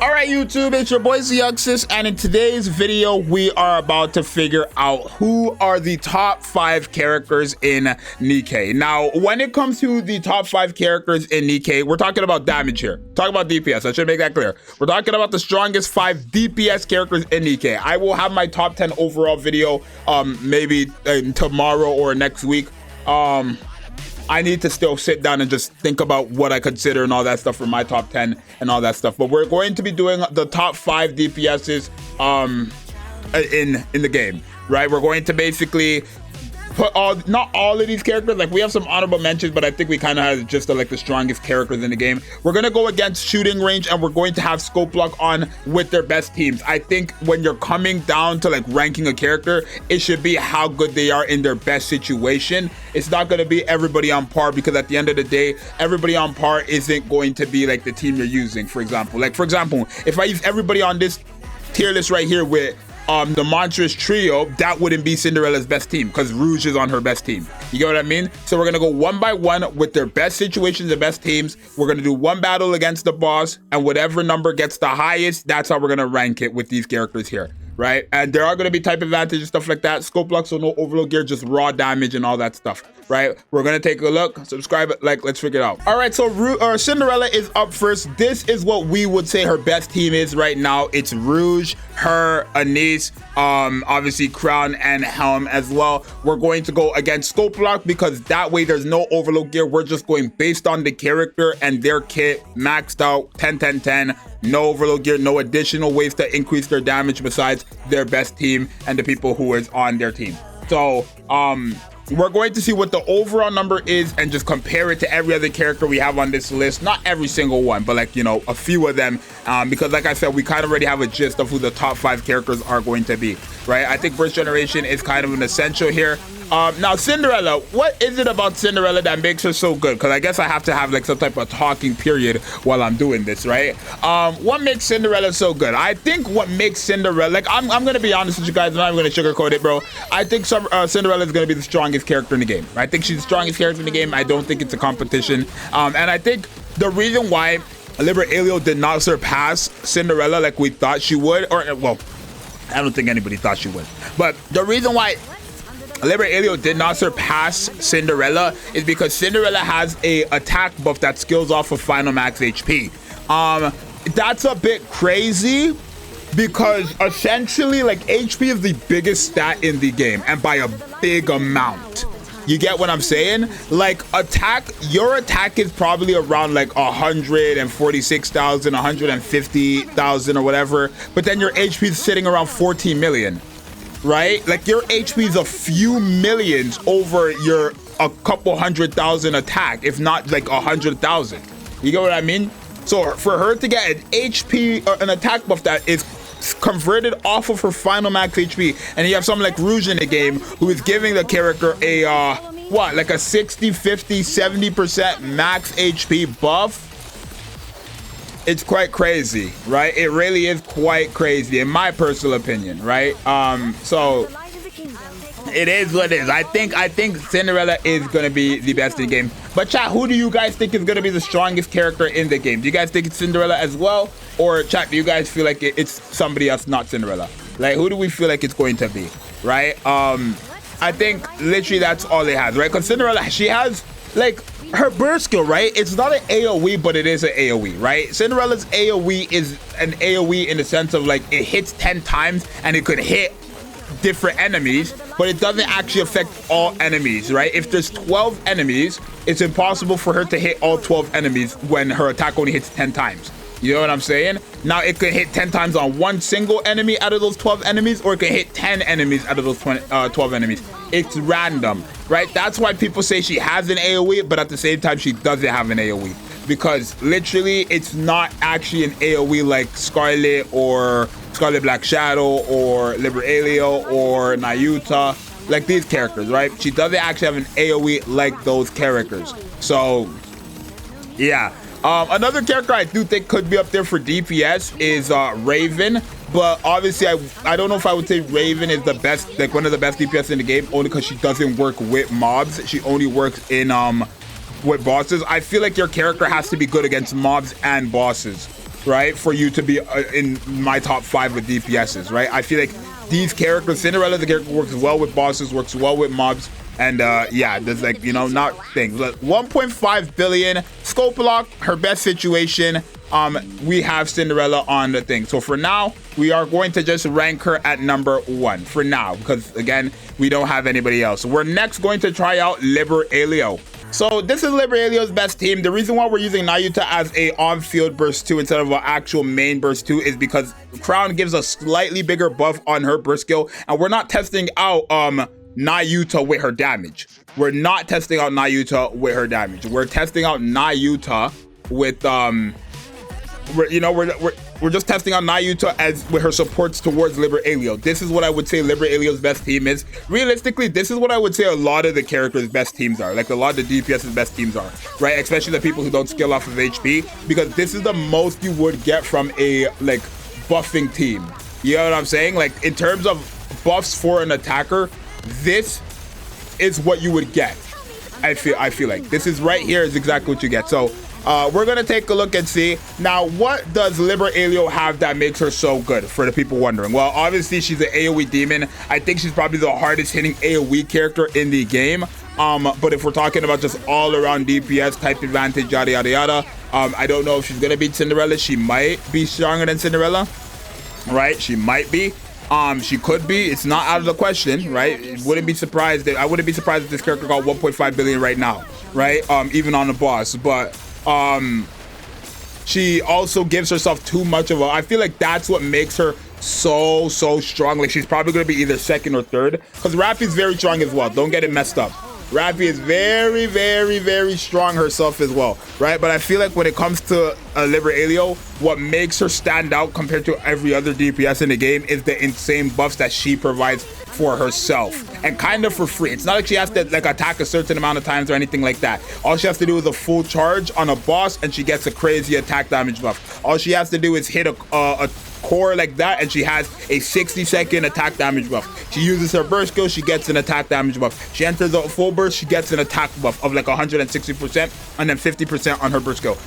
All right, YouTube, it's your boy Zxous, and in today's video, we are about to figure out who are the top 5 characters in Nikke. Now, when it comes to the top 5 characters in Nikke, we're talking about damage here. Talking about DPS, I should make that clear. We're talking about the strongest 5 DPS characters in Nikke. I will have my top 10 overall video, maybe tomorrow or next week. I need to still sit down and just think about what I consider and all that stuff for my top 10 and all that stuff. But we're going to be doing the top 5 DPSs in the game, right? We're going to basically put not all of these characters, like we have some honorable mentions, but I think we kind of have just like the strongest characters in the game. We're going to go against shooting range, and we're going to have scope block on with their best teams. I think when you're coming down to like ranking a character, it should be how good they are in their best situation. It's not going to be everybody on par, because at the end of the day, everybody on par isn't going to be like the team you're using. For example, if I use everybody on this tier list right here with the monstrous trio, that wouldn't be Cinderella's best team, because Rouge is on her best team. You get what I mean? So we're gonna go one by one with their best situations and best teams. We're gonna do one battle against the boss, and whatever number gets the highest, that's how we're gonna rank it with these characters here, right? And there are gonna be type advantage and stuff like that. Scope block, so no overload gear, just raw damage and all that stuff, right? We're gonna take a look, subscribe, like, let's figure it out. All right, so Cinderella is up first. This is what we would say her best team is right now. It's Rouge, her, Anise, obviously Crown and Helm as well. We're going to go against scope block, because that way there's no overload gear. We're just going based on the character and their kit, maxed out 10 10 10, no overload gear, no additional ways to increase their damage besides their best team and the people who is on their team. So we're going to see what the overall number is and just compare it to every other character we have on this list. Not every single one, but like, you know, a few of them, because like I said, we kind of already have a gist of who the top 5 characters are going to be, right? I think first generation is kind of an essential here. Now Cinderella, what is it about Cinderella that makes her so good? Because I guess I have to have like some type of talking period while I'm doing this, right? What makes Cinderella so good? I think what makes Cinderella, like I'm gonna be honest with you guys, I'm not even gonna sugarcoat it, bro. I think Cinderella is gonna be the strongest character in the game. I think she's the strongest character in the game. I don't think it's a competition, and I think the reason why Libertalia did not surpass Cinderella like we thought she would, or well, I don't think anybody thought she would, but the reason why Libertalia did not surpass Cinderella is because Cinderella has a attack buff that skills off of final max HP. That's a bit crazy, because essentially like HP is the biggest stat in the game, and by a big amount. You get what I'm saying? Like your attack is probably around like 146,000, 150,000 or whatever, but then your HP is sitting around 14 million. Right? Like your HP is a few millions over your a couple 100,000 attack, if not like 100,000. You get what I mean? So for her to get an HP or an attack buff that is converted off of her final max HP, and you have someone like Rouge in the game who is giving the character a like a 60, 50, 70% max HP buff. It's quite crazy, right? It really is quite crazy, in my personal opinion, right? So it is what it is. I think Cinderella is gonna be the best in the game. But chat, who do you guys think is gonna be the strongest character in the game? Do you guys think it's Cinderella as well, or chat, do you guys feel like it's somebody else, not Cinderella? Like, who do we feel like it's going to be, right? I think literally that's all it has, right? Because Cinderella, she has like her burst skill, right? It's not an AoE, but it is an AoE, right? Cinderella's AoE is an AoE in the sense of like it hits 10 times and it could hit different enemies, but it doesn't actually affect all enemies, right? If there's 12 enemies, it's impossible for her to hit all 12 enemies when her attack only hits 10 times. You know what I'm saying? Now it could hit 10 times on one single enemy out of those 12 enemies, or it could hit 10 enemies out of those 12 enemies. It's random, right? That's why people say she has an AoE, but at the same time she doesn't have an AoE, because literally it's not actually an AoE like Scarlet or Scarlet Black Shadow or Libertalia or Nayuta, like these characters, right? She doesn't actually have an AoE like those characters. So yeah. Another character I do think could be up there for DPS is Raven, but obviously I don't know if I would say Raven is the best, like one of the best DPS in the game, only because she doesn't work with mobs. She only works in with bosses. I feel like your character has to be good against mobs and bosses. right, for you to be in my top 5 with DPSs, right? I feel like these characters, Cinderella, the character works well with bosses, works well with mobs, and yeah, there's like, you know, not things. But 1.5 billion, scope lock, her best situation. We have Cinderella on the thing. So for now, we are going to just rank her at number 1 for now, because again, we don't have anybody else. We're next going to try out Libertalia. So this is Libertalia's best team. The reason why we're using Nayuta as a on-field burst 2 instead of an actual main burst 2 is because Crown gives a slightly bigger buff on her burst skill, and we're not testing out Nayuta with her damage. We're not testing out Nayuta with her damage. We're testing out Nayuta with we're just testing out Nayuta as with her supports towards Libertalia. This is what I would say Libertalia's best team is. Realistically, this is what I would say a lot of the characters' best teams are. Like a lot of the DPS's best teams are, right? Especially the people who don't skill off of HP, because this is the most you would get from a like buffing team. You know what I'm saying? Like in terms of buffs for an attacker, this is what you would get. I feel like this is right here is exactly what you get. So we're gonna take a look and see now, what does Libertalia have that makes her so good, for the people wondering. Well, obviously she's an AoE demon. I think she's probably the hardest hitting AoE character in the game. But if we're talking about just all around DPS type advantage, yada yada yada, I don't know if she's gonna beat Cinderella. She might be stronger than Cinderella, right? She might be. She could be. It's not out of the question, right? I wouldn't be surprised if this character got 1.5 billion right now, right? Even on the boss. But she also gives herself too much of a, I feel like that's what makes her so strong. Like she's probably going to be either second or third, because Rapi's very strong as well. Don't get it messed up. Rapi is very strong herself as well, right? But I feel like when it comes to Libertalia, what makes her stand out compared to every other DPS in the game is the insane buffs that she provides for herself, and kind of for free. It's not like she has to like attack a certain amount of times or anything like that. All she has to do is a full charge on a boss and she gets a crazy attack damage buff. All she has to do is hit a core like that and she has a 60-second attack damage buff. She uses her burst skill, she gets an attack damage buff. She enters a full burst, she gets an attack buff of like 160% and then 50% on her burst skill.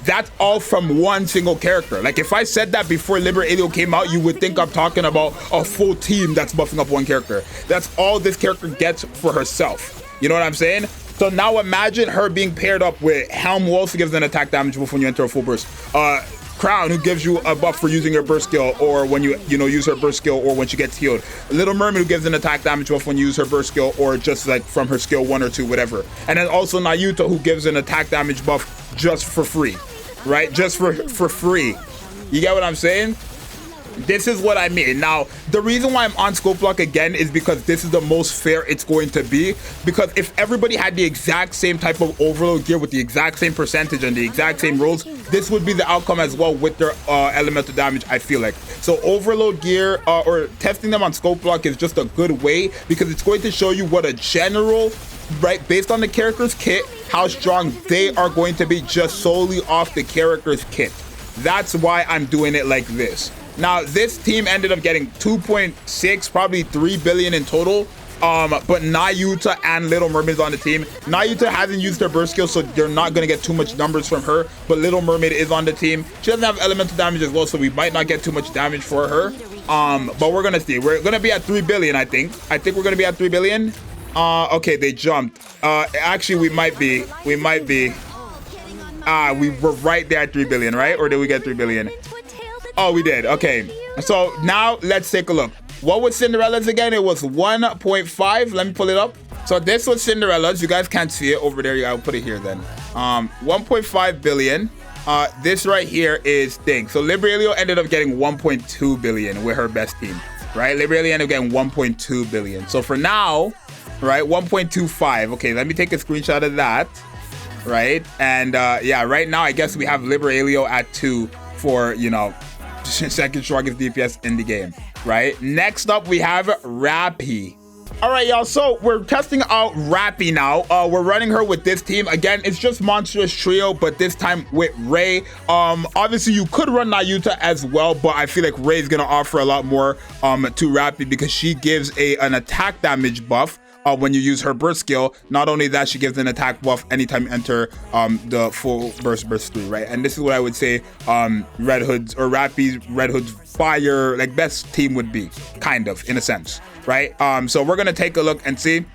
That's all from one single character. Like if I said that before Libertalia came out, you would think I'm talking about a full team that's buffing up one character. That's all this character gets for herself. You know what I'm saying? So now imagine her being paired up with Helm, who also gives an attack damage buff when you enter a full burst. Crown, who gives you a buff for using her burst skill, or when you use her burst skill, or when she gets healed. Little Mermaid, who gives an attack damage buff when you use her burst skill, or just like from her skill 1 or 2, whatever. And then also Nayuta, who gives an attack damage buff just for free, right? Just for free. You get what I'm saying? This is what I mean. Now, the reason why I'm on scope lock again is because this is the most fair it's going to be. Because if everybody had the exact same type of overload gear with the exact same percentage and the exact same rolls, this would be the outcome as well with their elemental damage, I feel like. So overload gear or testing them on scope lock is just a good way, because it's going to show you what a general, right, based on the character's kit, how strong they are going to be just solely off the character's kit. That's why I'm doing it like this. Now, this team ended up getting 2.6, probably 3 billion in total. But Nayuta and Little Mermaid is on the team. Nayuta hasn't used her burst skill, so you're not going to get too much numbers from her. But Little Mermaid is on the team. She doesn't have elemental damage as well, so we might not get too much damage for her. But we're going to see. We're going to be at 3 billion, I think. I think we're going to be at 3 billion. Okay, they jumped. Actually, we might be. We were right there at 3 billion, right? Or did we get 3 billion? Oh, we did. Okay. So now let's take a look. What was Cinderella's again? It was 1.5. Let me pull it up. So this was Cinderella's. You guys can't see it over there. I'll put it here then. 1.5 billion. This right here is thing. So Libertalia ended up getting 1.2 billion with her best team, right? Libertalia ended up getting 1.2 billion. So for now, right, 1.25. Okay, let me take a screenshot of that, right? And yeah, right now I guess we have Libertalia at 2 for, you know, second strongest DPS in the game, right? Next up, we have Rapi. All right, y'all, so we're testing out Rapi now. We're running her with this team. Again, it's just Monstrous Trio, but this time with Ray. Obviously, you could run Nayuta as well, but I feel like Ray's gonna offer a lot more to Rapi because she gives an attack damage buff when you use her burst skill. Not only that, she gives an attack buff anytime you enter the full burst 3, right? And this is what I would say Red Hood's or Rapi's Red Hood's fire like best team would be, kind of, in a sense, right? So we're gonna take a look and see.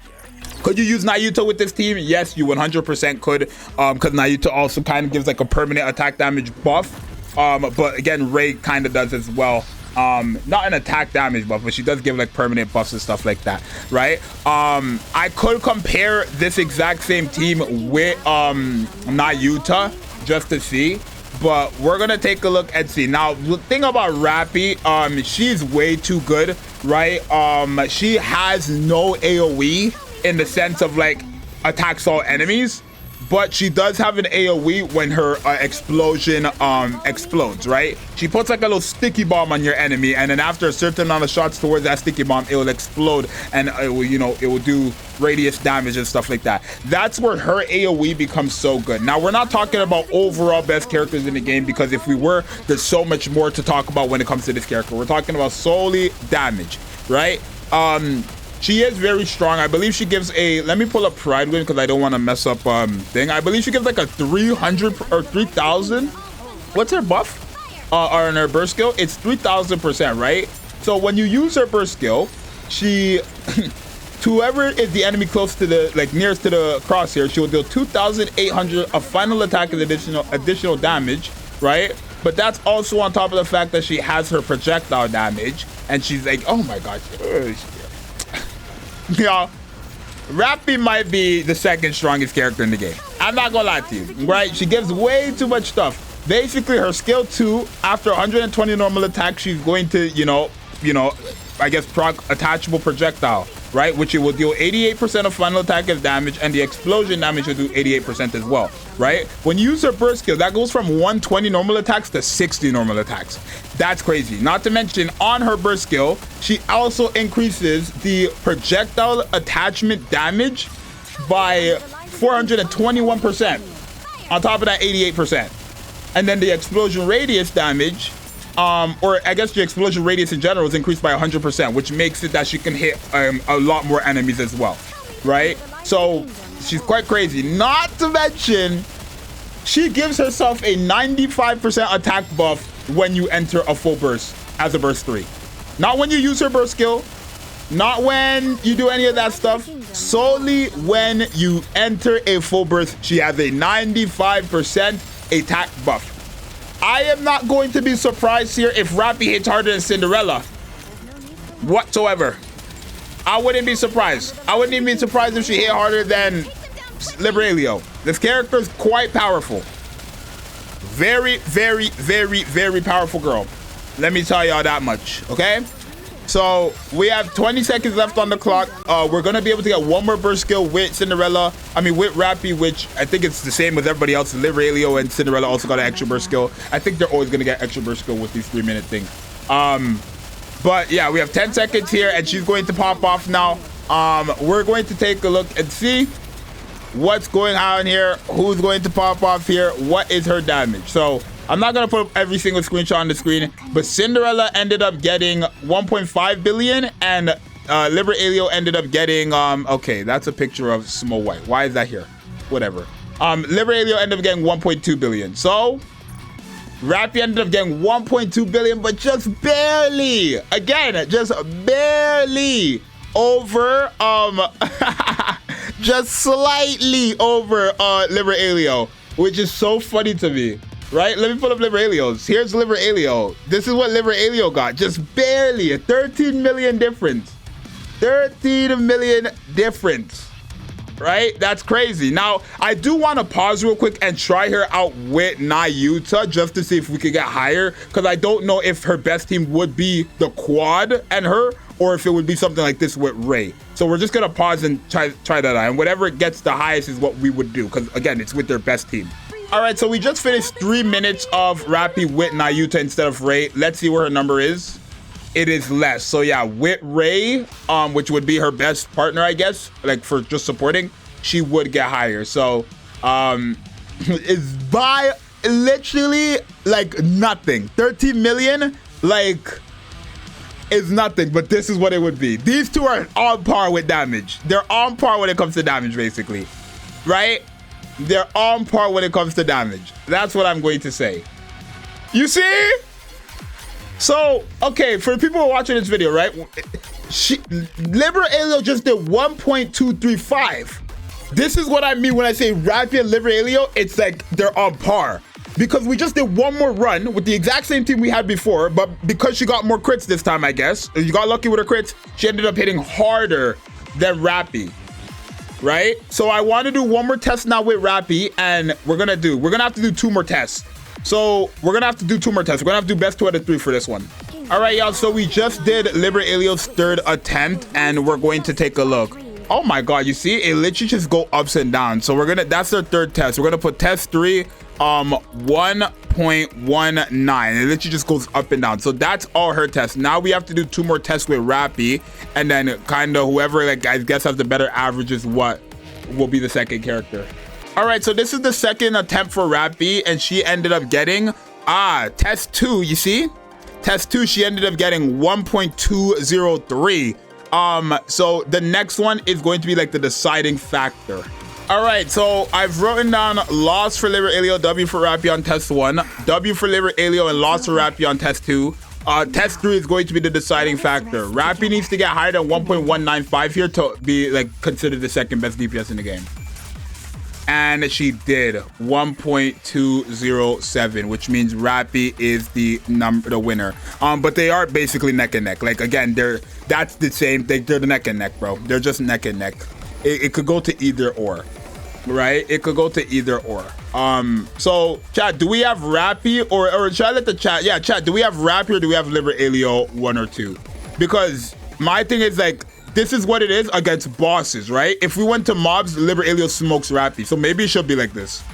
Could you use Nayuta with this team? Yes, you 100% could, because Nayuta also kind of gives like a permanent attack damage buff. But again, Ray kind of does as well. Not an attack damage buff, but she does give like permanent buffs and stuff like that, right? I could compare this exact same team with Nayuta just to see, but we're gonna take a look and see. Now, the thing about Rapi, she's way too good, right? She has no AoE in the sense of like attacks all enemies, but she does have an AoE when her explosion explodes, right? She puts like a little sticky bomb on your enemy, and then after a certain amount of shots towards that sticky bomb, it will explode, and it will, you know, it will do radius damage and stuff like that. That's where her AoE becomes so good. Now, we're not talking about overall best characters in the game, because if we were, there's so much more to talk about when it comes to this character. We're talking about solely damage, right? She is very strong. I believe she gives a, let me pull up Pride Win because I don't want to mess up thing. I believe she gives like a 300 or 3,000. What's her buff? Or in her burst skill? It's 3,000%, right? So when you use her burst skill, she to whoever is the enemy close to the, like nearest to the crosshair, she will deal 2,800 of final attack and additional damage, right? But that's also on top of the fact that she has her projectile damage, and she's like, oh my gosh. Yeah, Rapi might be the second strongest character in the game. I'm not gonna lie to you, right? She gives way too much stuff. Basically, her skill 2, after 120 normal attack, she's going to, you know, I guess proc attachable projectile, right? Which it will deal 88% of final attack as damage, and the explosion damage will do 88% as well, right? When you use her burst skill, that goes from 120 normal attacks to 60 normal attacks. That's crazy. Not to mention, on her burst skill, she also increases the projectile attachment damage by 421%, on top of that 88%. And then the explosion radius damage, or I guess the explosion radius in general is increased by 100%, which makes it that she can hit a lot more enemies as well, right? So she's quite crazy. Not to mention, she gives herself a 95% attack buff when you enter a full burst as a burst 3. Not when you use her burst skill, not when you do any of that stuff, solely when you enter a full burst, she has a 95% attack buff. I am not going to be surprised here if Rapi hits harder than Cinderella whatsoever. I wouldn't be surprised. I wouldn't even be surprised if she hit harder than Libertalia. This character is quite powerful. Very, very, very, very powerful girl. Let me tell y'all that much, okay? So we have 20 seconds left on the clock. We're gonna be able to get one more burst skill with Cinderella. I mean, with Rapi, which I think it's the same with everybody else. Libertalia and Cinderella also got an extra burst skill. I think they're always gonna get extra burst skill with these 3-minute things. But yeah, we have 10 seconds here, and she's going to pop off now. We're going to take a look and see what's going on here. Who's going to pop off here? What is her damage? So I'm not gonna put every single screenshot on the screen, but Cinderella ended up getting 1.5 billion, and Libertalia ended up getting okay, that's a picture of Snow White. Why is that here? Whatever. Libertalia ended up getting 1.2 billion. So Rapi ended up getting 1.2 billion, but just barely, again, just barely over just slightly over Libertalia, which is so funny to me. Right? Let me pull up Libertalia's. Here's Libertalia. This is what Libertalia got. Just barely a 13 million difference. 13 million difference. Right? That's crazy. Now, I do want to pause real quick and try her out with Nayuta just to see if we could get higher, because I don't know if her best team would be the quad and her, or if it would be something like this with Ray. So we're just going to pause and try that out. And whatever gets the highest is what we would do, because again, it's with their best team. All right, so we just finished 3 minutes of Rapi with Nayuta instead of Ray. Let's see where her number is. It is less. So yeah, with Ray, which would be her best partner, I guess, like for just supporting, she would get higher. So it's by literally like nothing. 13 million, like is nothing, but this is what it would be. These two are on par with damage. They're on par when it comes to damage, basically. Right? They're on par when it comes to damage. That's what I'm going to say. You see? So, okay, for the people who are watching this video, right? Libertalia just did 1.235. This is what I mean when I say Rapi and Libertalia. It's like they're on par. Because we just did one more run with the exact same team we had before, but because she got more crits this time, I guess, you got lucky with her crits, she ended up hitting harder than Rapi, right? So I want to do one more test now with Rapi, and we're gonna have to do 2 more tests. So we're gonna have to do 2 more tests. We're gonna have to do best 2 out of 3 for this one. All right, y'all, so we just did Libertalia's 3rd attempt, and we're going to take a look. Oh my God, you see, it literally just go ups and downs. So that's our 3rd test. We're gonna put test 3, 1.19. It literally just goes up and down. So that's all her tests. Now we have to do 2 more tests with Rapi, and then kind of whoever, like, I guess has the better averages, what will be the 2nd character. All right, so this is the 2nd attempt for Rapi, and she ended up getting test 2. You see, test 2, she ended up getting 1.203. So the next one is going to be like the deciding factor. All right, so I've written down loss for Libertalia, W for Rapi on test 1, W for Libertalia, and loss for Rapi on test 2. Test 3 is going to be the deciding factor. Rapi needs to get higher than 1.195 here to be like considered the 2nd best DPS in the game. And she did 1.207, which means Rapi is the winner. But they are basically neck and neck. Like, again, that's the same. They're the neck and neck, bro. They're just neck and neck. It could go to either or, right? It could go to either or. So chat, do we have Rapi or should I let the chat? Yeah, chat, do we have Rapi or do we have Libertalia 1 or 2? Because my thing is, like, this is what it is against bosses, right? If we went to mobs, Libertalia smokes Rapi. So maybe it should be like this,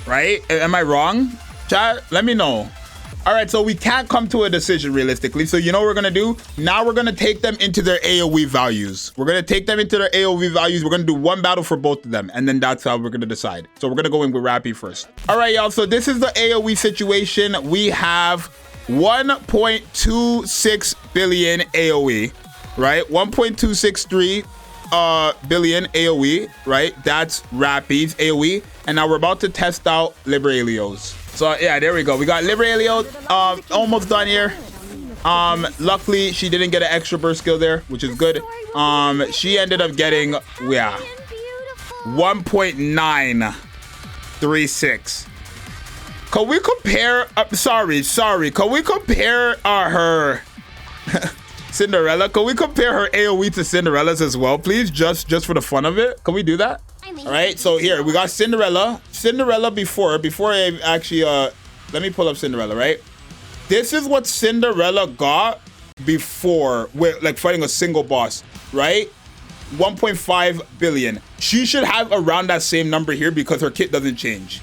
right? Am I wrong? Chat, let me know. All right, so we can't come to a decision realistically. So you know what we're gonna do? Now we're gonna take them into their AoE values. We're gonna take them into their AoE values. We're gonna do 1 battle for both of them. And then that's how we're gonna decide. So we're gonna go in with Rapi first. All right, y'all, so this is the AoE situation. We have 1.26 billion AoE, right? 1.263 billion AoE, right? That's Rapi's AoE. And now we're about to test out Libertalia's. So yeah, there we go. We got Libertalia almost done here. Luckily she didn't get an extra burst skill there, which is good. She ended up getting 1.936. Can we compare sorry, can we compare her Cinderella? Can we compare her AoE to Cinderella's as well, please? Just for the fun of it. Can we do that? All right, so here we got Cinderella before I actually let me pull up Cinderella, right? This is what Cinderella got before with like fighting a single boss, right? 1.5 billion. She should have around that same number here because her kit doesn't change.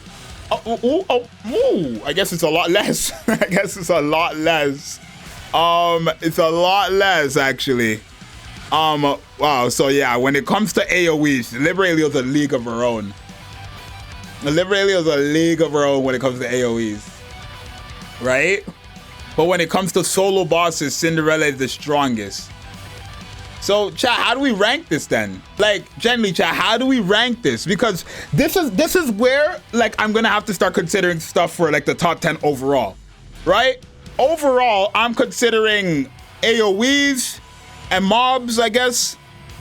I guess it's a lot less. I guess it's a lot less. It's a lot less actually. Wow, so yeah, when it comes to AoEs, Libertalia is a league of her own. Libertalia is a league of her own when it comes to AoEs, right? But when it comes to solo bosses, Cinderella is the strongest. So chat, how do we rank this then? Like, generally chat, how do we rank this? Because this is where like I'm gonna have to start considering stuff for like the top 10 overall, right? Overall, I'm considering AoEs and mobs, I guess,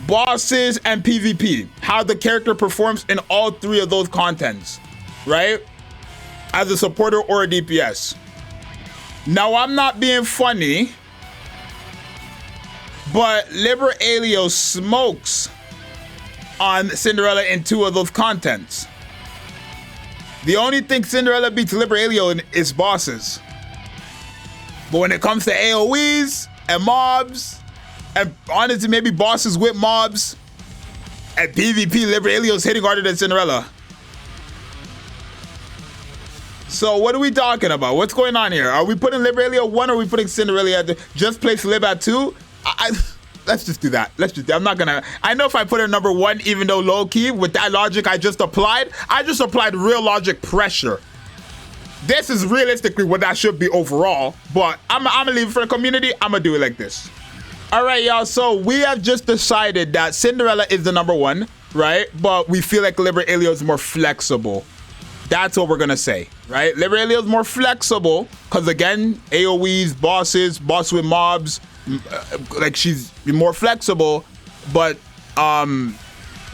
bosses and PvP, how the character performs in all 3 of those contents, right? As a supporter or a DPS. Now, I'm not being funny, but Libertalia smokes on Cinderella in 2 of those contents. The only thing Cinderella beats Libertalia in is bosses. But when it comes to AoEs and mobs, and honestly, maybe bosses with mobs, and PvP, Libertalia is hitting harder than Cinderella. So what are we talking about? What's going on here? Are we putting Libertalia 1 or are we putting Cinderella at just place Lib at 2? Let's just do that. I'm not gonna. I know if I put her number 1, even though low key, with that logic I just applied real logic pressure. This is realistically what that should be overall, but I'm gonna leave it for the community. I'm gonna do it like this. All right, y'all. So we have just decided that Cinderella is the #1, right? But we feel like Libertalia is more flexible. That's what we're gonna say, right? Libertalia is more flexible because again, AOE's, bosses, boss with mobs, like she's more flexible. But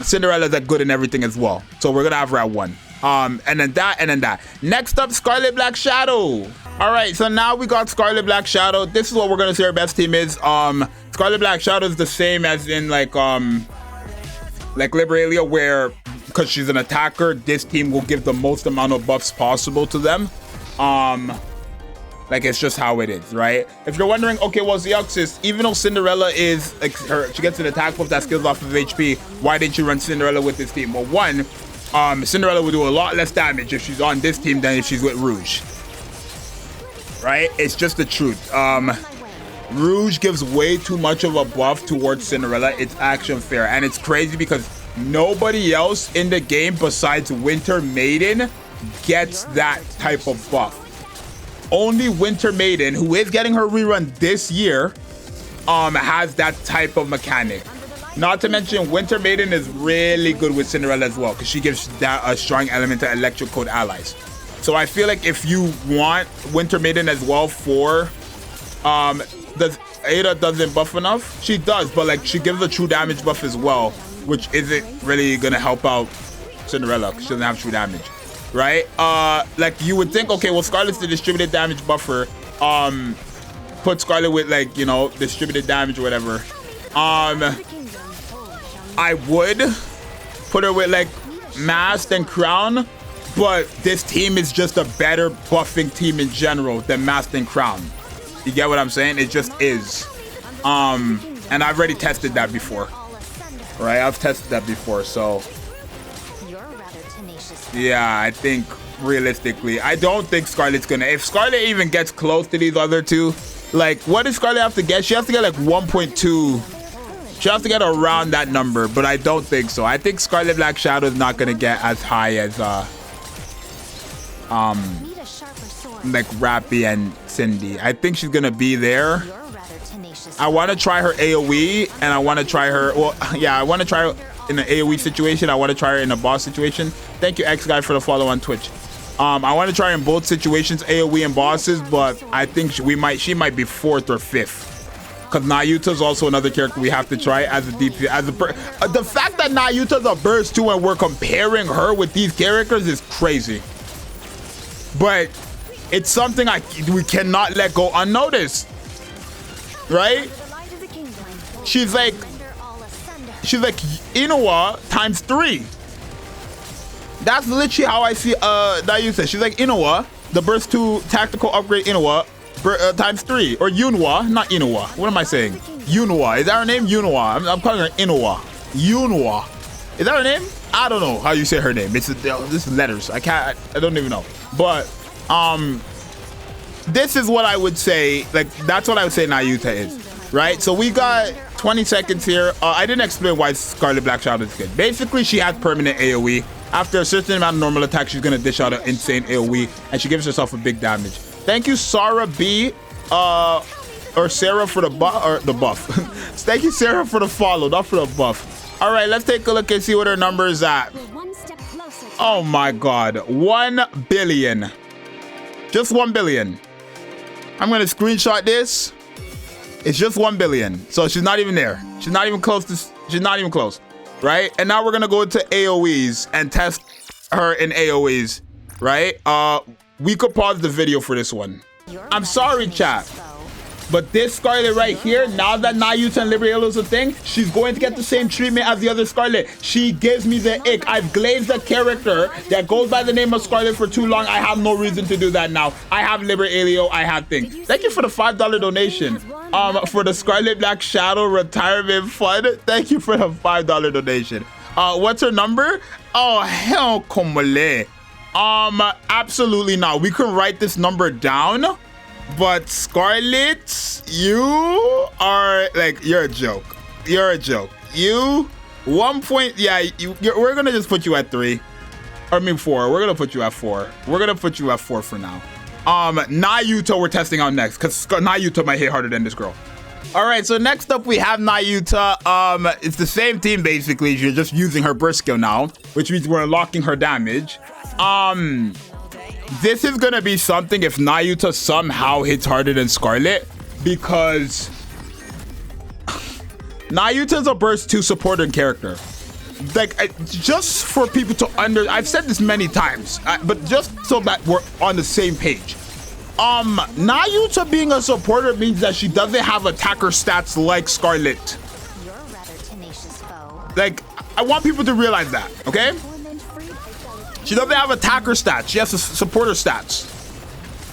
Cinderella's that good in everything as well. So we're gonna have her at 1. And then that, and then that. Next up, Scarlet Black Shadow. All right, so now we got Scarlet Black Shadow. This is what we're gonna say our best team is. Scarlet Black Shadow is the same as in like Libertalia, where because she's an attacker, this team will give the most amount of buffs possible to them. Like it's just how it is, right? If you're wondering, okay, well, Zxous, even though Cinderella is like she gets an attack buff that scales off of HP, why didn't you run Cinderella with this team? Well, one, Cinderella will do a lot less damage if she's on this team than if she's with Rouge, right? It's just the truth. Rouge gives way too much of a buff towards Cinderella. It's action fair, and it's crazy because nobody else in the game besides Winter Maiden gets that type of buff. Only Winter Maiden, who is getting her rerun this year, has that type of mechanic. Not to mention, Winter Maiden is really good with Cinderella as well, because she gives that a strong element to Electric Code allies. So I feel like if you want Winter Maiden as well for, does Ada doesn't buff enough? She does, but like she gives a true damage buff as well, which isn't really gonna help out Cinderella, because she doesn't have true damage. Right? Like you would think, okay, well, Scarlet's the distributed damage buffer. Put Scarlet with like, you know, distributed damage or whatever. I would put her with like Masked and Crown, but this team is just a better buffing team in general than Masked and Crown. You get what I'm saying? It just is. And I've already tested that before. Right? I've tested that before, so yeah, I think realistically, I don't think Scarlet's gonna. If Scarlet even gets close to these other two, like, what does Scarlet have to get? She has to get like 1.2. She has to get around that number, but I don't think so. I think Scarlet Black Shadow is not gonna get as high as like Rapi and Cindy. I think she's gonna be there. I want to try her AOE, and I want to try her. Well, yeah, I want to try her in an AOE situation. I want to try her in a boss situation. Thank you, X Guy, for the follow on Twitch. I want to try her in both situations, AOE and bosses, but I think she might be 4th or 5th. Because Nayuta is also another character we have to try as a DPS. The fact that Nayuta's a burst too, and we're comparing her with these characters is crazy. But it's something we cannot let go unnoticed. Right? She's like Inuwa times 3. That's literally how I see Nayuta. She's like Inuwa, the burst 2 tactical upgrade Inuwa times 3, or Yunwa, not Inuwa. What am I saying? Yunwa. Is that her name? Yunwa. I'm calling her Inuwa. Yunwa. Is that her name? I don't know how you say her name. This is letters. I don't even know. But this is what I would say. Like, that's what I would say Nayuta is. Right? So we got 20 seconds here. I didn't explain why Scarlet Black Shadow is good. Basically, she has permanent AoE. After a certain amount of normal attack, she's gonna dish out an insane AoE, and she gives herself a big damage. Thank you, Sarah B, or Sarah for the buff. Thank you, Sarah, for the follow, not for the buff. All right, let's take a look and see what her number is at. Oh my God, 1 billion. Just 1 billion. I'm gonna screenshot this. It's just 1 billion. So she's not even there. She's not even close to, she's not even close. Right? And now we're gonna go to AoEs and test her in AoEs. Right? We could pause the video for this one. I'm sorry, chat, but this Scarlet right here, now that Nayuta and Libertalia is a thing, she's going to get the same treatment as the other Scarlet. She gives me the ick. I've glazed a character that goes by the name of Scarlet for too long. I have no reason to do that now. I have Libertalia. I have things. Thank you for the $5 donation. For the Scarlet Black Shadow retirement fund. Thank you for the $5 donation. What's her number? Oh, hell, komole. Absolutely not. We can write this number down, but Scarlet, you are like, you're a joke. You're a joke. You 1 point. Yeah, we're gonna just put you at 3. I mean 4. We're gonna put you at 4. We're gonna put you at 4 for now. Nayuta we're testing out next because Nayuta might hit harder than this girl. All right, so next up we have Nayuta. It's the same team basically. You're just using her burst skill now, which means we're unlocking her damage. This is gonna be something if Nayuta somehow hits harder than Scarlet, because Nayuta's a burst 2 supporter character. Like, just for people to I've said this many times, but just so that we're on the same page. Nayuta being a supporter means that she doesn't have attacker stats like Scarlet. You're a rather tenacious foe. Like, I want people to realize that, okay? She doesn't have attacker stats. She has supporter stats.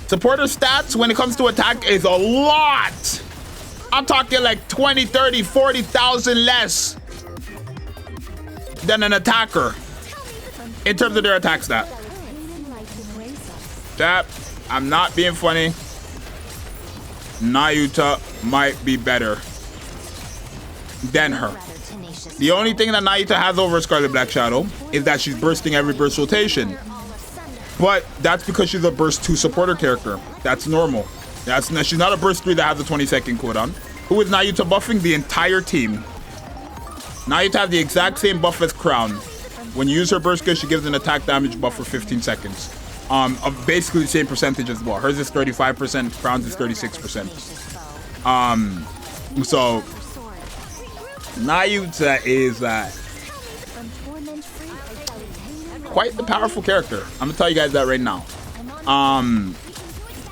Supporter stats, when it comes to attack, is a lot. I'm talking like 20, 30, 40,000 less than an attacker in terms of their attack stat. That, I'm not being funny. Nayuta might be better than her. The only thing that Nayuta has over Scarlet Black Shadow is that she's bursting every burst rotation. But that's because she's a burst 2 supporter character. That's normal. She's not a burst 3 that has a 20-second cooldown. Who is Nayuta buffing? The entire team. Nayuta has the exact same buff as Crown. When you use her burst skill, she gives an attack damage buff for 15 seconds. Of basically the same percentage as well. Hers is 35%, Crown's is 36%. So Nayuta is quite the powerful character. I'm gonna tell you guys that right now.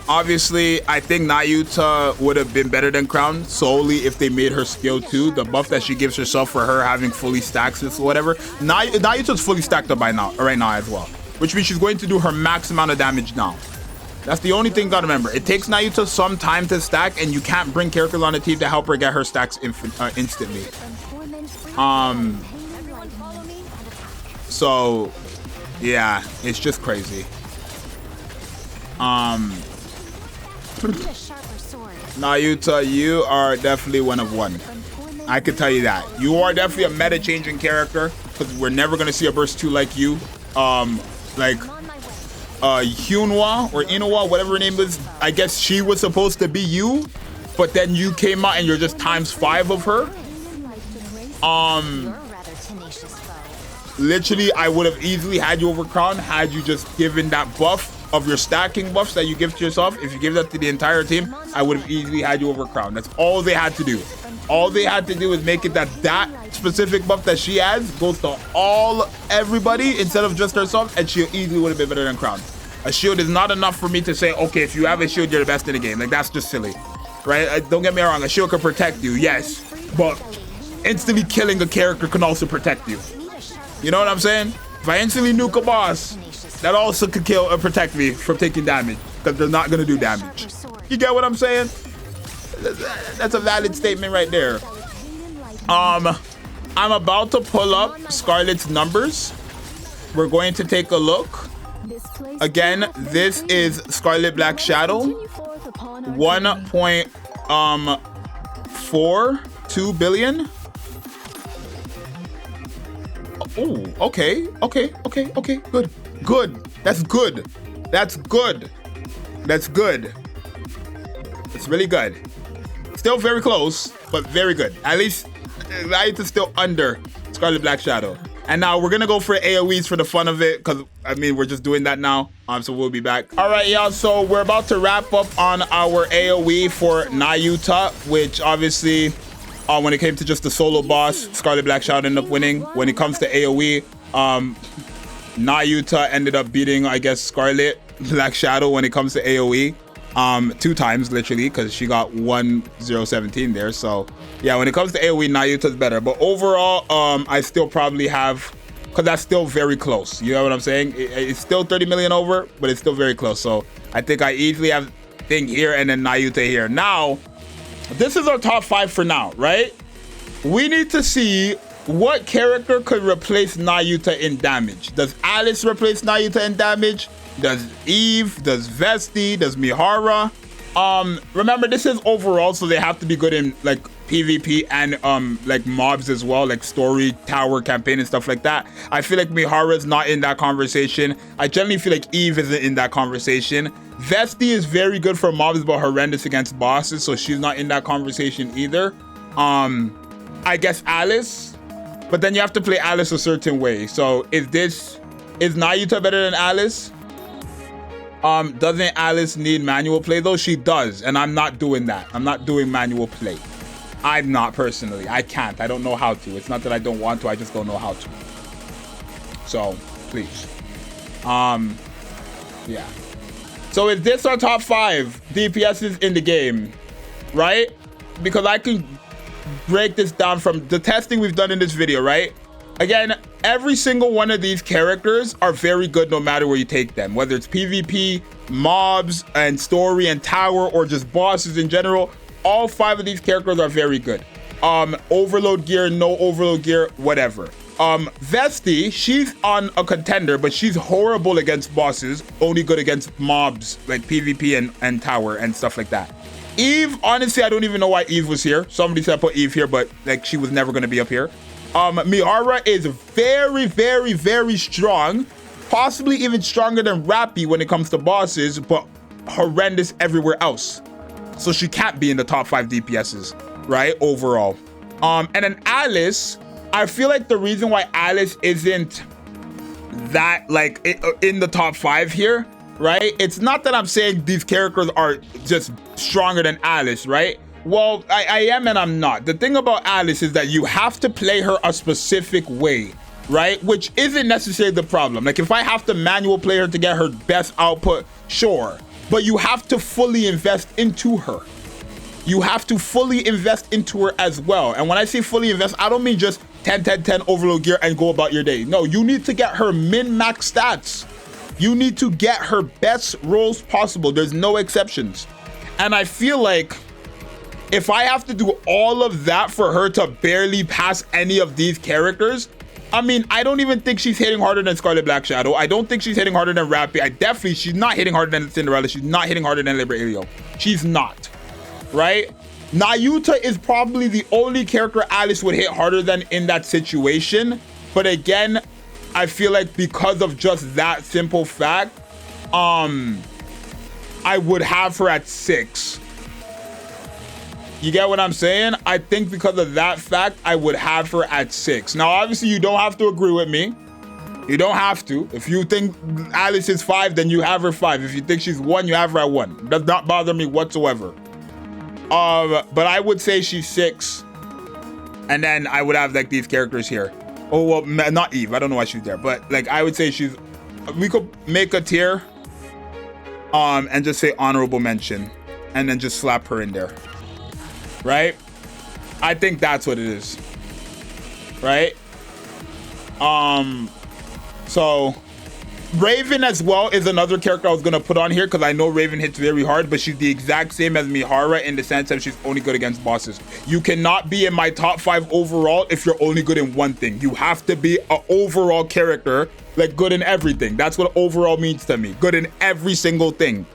Obviously, I think Nayuta would have been better than Crown solely if they made her skill 2, the buff that she gives herself for her having fully stacked or whatever. Nayuta's fully stacked up right now as well, which means she's going to do her max amount of damage now. That's the only thing you gotta remember. It takes Nayuta some time to stack, and you can't bring characters on the team to help her get her stacks instantly. So yeah, it's just crazy. Nayuta, you are definitely one of one. I could tell you that. You are definitely a meta-changing character, because we're never gonna see a burst 2 like you. Like Hyunwa or Inuwa, whatever her name is. I guess she was supposed to be you, but then you came out and you're just ×5 of her. Literally, I would have easily had you over Crown had you just given that buff of your stacking buffs that you give to yourself. If you give that to the entire team, I would have easily had you over Crown. That's all they had to do. All they had to do is make it that specific buff that she has goes to everybody instead of just herself, and she easily would have been better than Crown. A shield is not enough for me to say, okay, if you have a shield, you're the best in the game. Like, that's just silly, right? Don't get me wrong, a shield can protect you, yes, but instantly killing a character can also protect you. You know what I'm saying? If I instantly nuke a boss, that also could kill or protect me from taking damage, because they're not gonna do damage. You get what I'm saying? That's a valid statement right there. I'm about to pull up Scarlet's numbers. We're going to take a look. Again, this is Scarlet Black Shadow. 1.42 billion. Oh, okay. Good. That's good. That's really good. Still very close, but very good. At least Nayuta's still under Scarlet Black Shadow. And now we're gonna go for AoEs for the fun of it, because I mean we're just doing that now. So we'll be back. All right, y'all. So we're about to wrap up on our AoE for Nayuta, which obviously, when it came to just the solo boss, Scarlet Black Shadow ended up winning. When it comes to AoE, Nayuta ended up beating, I guess, Scarlet Black Shadow when it comes to AoE. 2 times literally, because she got 1-0-17 there. So yeah, when it comes to AoE, Nayuta's better, but overall I still probably have, because that's still very close, you know what I'm saying? It's still 30 million over, but it's still very close. So I think I easily have Thing here and then Nayuta here. Now this is our top 5 for now, right? We need to see what character could replace Nayuta in damage. Does Alice replace Nayuta in damage? Does Eve? Does Vesti? Does Mihara? Remember, this is overall, so they have to be good in like PvP and like mobs as well, like story, tower, campaign, and stuff like that. I feel like Mihara's not in that conversation. I generally feel like Eve isn't in that conversation. Vesti is very good for mobs but horrendous against bosses, so she's not in that conversation either. I guess Alice, but then you have to play Alice a certain way. So is Nayuta better than Alice? Doesn't Alice need manual play though? She does, and I'm not doing that. I'm not doing manual play. I'm not personally. I can't. I don't know how to. It's not that I don't want to. I just don't know how to. So please. Yeah. So is this our top 5 DPSs in the game, right? Because I can break this down from the testing we've done in this video, right? Again, every single one of these characters are very good no matter where you take them, whether it's PvP, mobs, and story and tower, or just bosses in general. All 5 of these characters are very good. Overload gear, no overload gear, whatever. Vesti, she's on a contender, but she's horrible against bosses, only good against mobs like PvP and tower and stuff like that. Eve, honestly, I don't even know why Eve was here. Somebody said put Eve here, but like she was never going to be up here. Mihara is very, very, very strong, possibly even stronger than Rapi when it comes to bosses, but horrendous everywhere else. So she can't be in the top 5 DPSs, right? Overall. And then Alice, I feel like the reason why Alice isn't that like in the top 5 here, right? It's not that I'm saying these characters are just stronger than Alice, right? Well, I am and I'm not. The thing about Alice is that you have to play her a specific way, right? Which isn't necessarily the problem. Like if I have to manual play her to get her best output, sure. But you have to fully invest into her. You have to fully invest into her as well. And when I say fully invest, I don't mean just 10, 10, 10 overload gear and go about your day. No, you need to get her min-max stats. You need to get her best rolls possible. There's no exceptions. And I feel like if I have to do all of that for her to barely pass any of these characters, I mean, I don't even think she's hitting harder than Scarlet Black Shadow. I don't think she's hitting harder than Rapi. She's not hitting harder than Cinderella. She's not hitting harder than Libertalia. She's not, right? Nayuta is probably the only character Alice would hit harder than in that situation. But again, I feel like because of just that simple fact, I would have her at 6. You get what I'm saying? I think because of that fact, I would have her at 6. Now, obviously, you don't have to agree with me. You don't have to. If you think Alice is 5, then you have her 5. If you think she's 1, you have her at 1. It does not bother me whatsoever. But I would say she's 6. And then I would have like these characters here. Oh, well, not Eve. I don't know why she's there. But like, I would say we could make a tier and just say honorable mention. And then just slap her in there. Right? I think that's what it is. Right? So Raven as well is another character I was gonna put on here because I know Raven hits very hard, but she's the exact same as Mihara in the sense that she's only good against bosses. You cannot be in my top 5 overall if you're only good in one thing. You have to be an overall character, like good in everything. That's what overall means to me. Good in every single thing.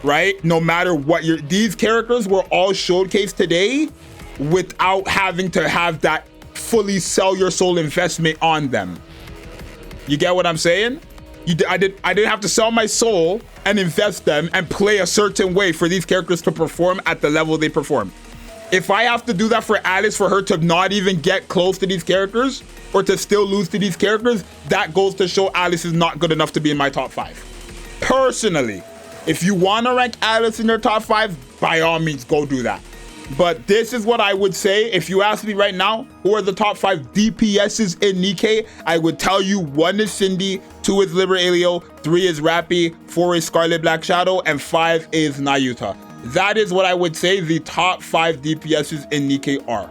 Right? No matter what these characters were all showcased today without having to have that fully sell your soul investment on them. You get what I'm saying? I didn't have to sell my soul and invest them and play a certain way for these characters to perform at the level they perform. If I have to do that for Alice, for her to not even get close to these characters or to still lose to these characters, that goes to show Alice is not good enough to be in my top 5. Personally. If you want to rank Alice in your top 5, by all means, go do that. But this is what I would say. If you ask me right now, who are the top 5 DPSs in Nikke? I would tell you 1 is Cindy, 2 is Libertalia, 3 is Rapi, 4 is Scarlet Black Shadow, and 5 is Nayuta. That is what I would say the top 5 DPSs in Nikke are.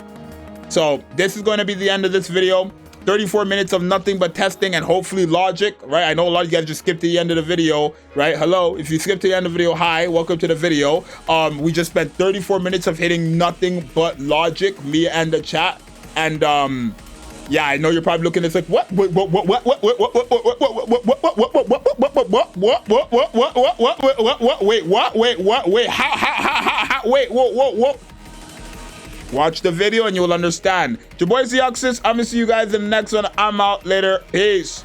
So this is going to be the end of this video. 34 minutes of nothing but testing and hopefully logic, right? I know a lot of you guys just skipped to the end of the video, right? Hello, if you skipped to the end of the video, hi, welcome to the video. We just spent 34 minutes of hitting nothing but logic, me and the chat. And yeah, I know you're probably looking at this like, what, wait, how, Wait, whoa. Watch the video and you will understand. Your boy Zxous. I'm gonna see you guys in the next one. I'm out later. Peace.